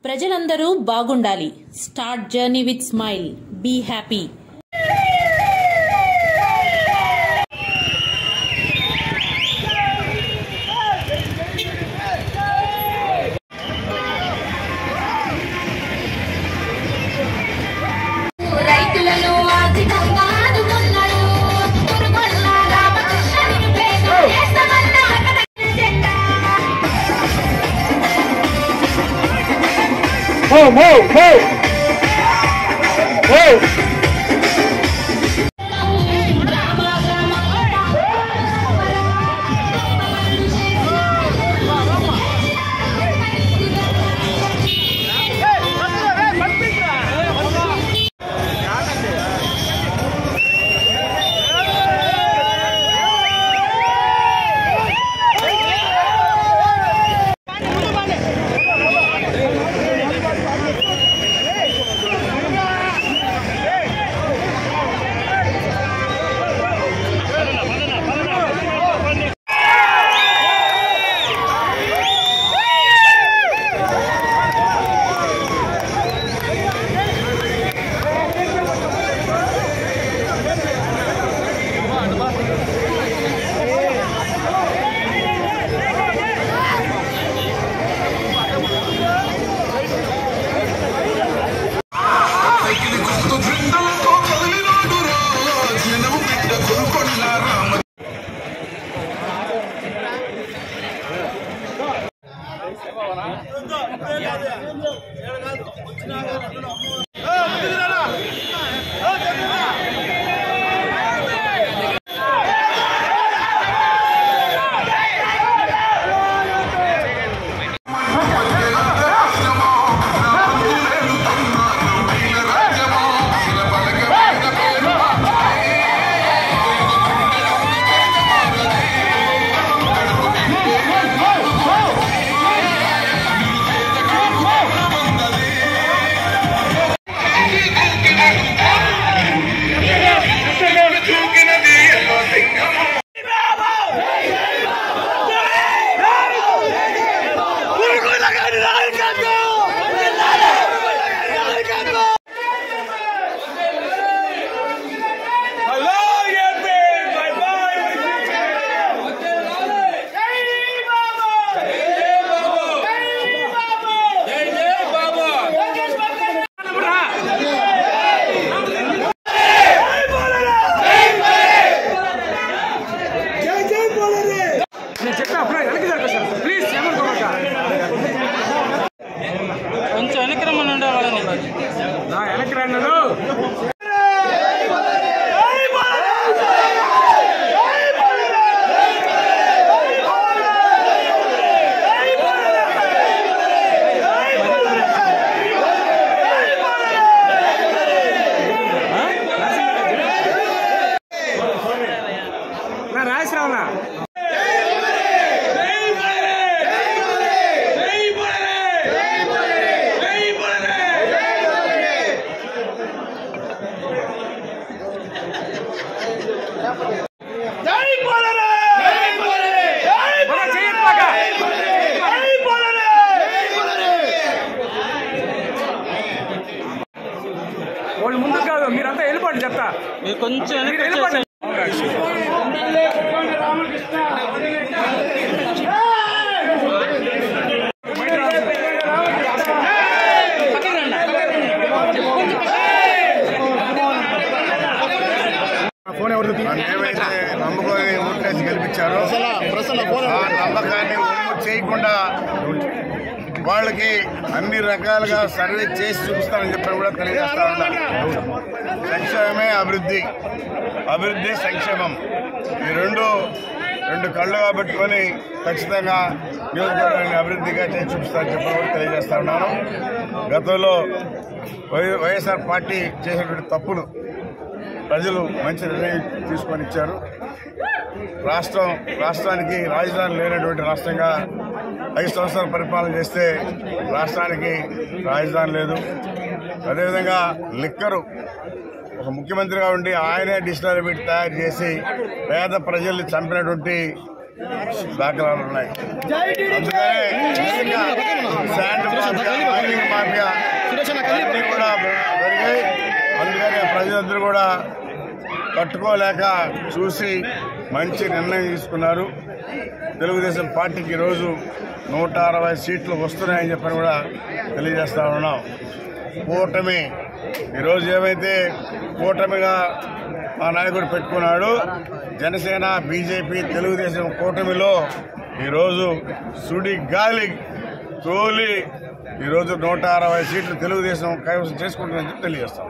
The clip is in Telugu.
ప్రజలందరూ బాగుండాలి. Start journey with smile. Be happy. వాళ్ళు ముందు కాదు, మీరంతా వెళ్ళిపోండి. చెప్తా మీరు కొంచెం వెళ్ళిపోండి. ఏవైతే నమ్మకాన్ని ఓట్లేసి గెలిపించారో ఆ నమ్మకాన్ని చేయకుండా వాళ్ళకి అన్ని రకాలుగా సర్వే చేసి చూపిస్తామని చెప్పి కూడా తెలియజేస్తా ఉన్నారు. సంక్షేమమే అభివృద్ధి, అభివృద్ధి సంక్షేమం ఈ రెండు కళ్ళుగా పెట్టుకొని ఖచ్చితంగా నియోజకవర్గాన్ని అభివృద్ధిగా చేసి చూపిస్తామని చెప్పి కూడా తెలియజేస్తా ఉన్నాను. గతంలో వైఎస్ఆర్ పార్టీ చేసినటువంటి తప్పులు ప్రజలు మంచి నిర్ణయం తీసుకొని ఇచ్చారు. రాష్ట్రానికి రాజధాని లేనటువంటి రాష్ట్రంగా 5 సంవత్సరాలు పరిపాలన చేస్తే రాష్ట్రానికి రాజధాని లేదు. అదేవిధంగా లిక్కరు ఒక ముఖ్యమంత్రిగా ఉండి ఆయనే డిస్టిలరీ తయారు చేసి పేద ప్రజల్ని చంపినటువంటి దాఖలాలు ఉన్నాయి. అందుకనే శాండ్ మాఫియా, మైనింగ్ మాఫియా అన్నీ కూడా జరిగాయి. అందుకనే ప్రజలందరూ కూడా తట్టుకోలేక చూసి మంచి నిర్ణయం తీసుకున్నారు. తెలుగుదేశం పార్టీకి ఈరోజు 160 సీట్లు వస్తున్నాయని చెప్పని కూడా తెలియజేస్తా ఉన్నాం. కూటమి ఈరోజు ఏమైతే కూటమిగా మా నాయకుడు పెట్టుకున్నాడు, జనసేన, బీజేపీ, తెలుగుదేశం కూటమిలో ఈరోజు సుడి గాలి తోలి ఈరోజు 160 సీట్లు తెలుగుదేశం కైవసం చేసుకుంటుందని చెప్పి తెలియజేస్తాం.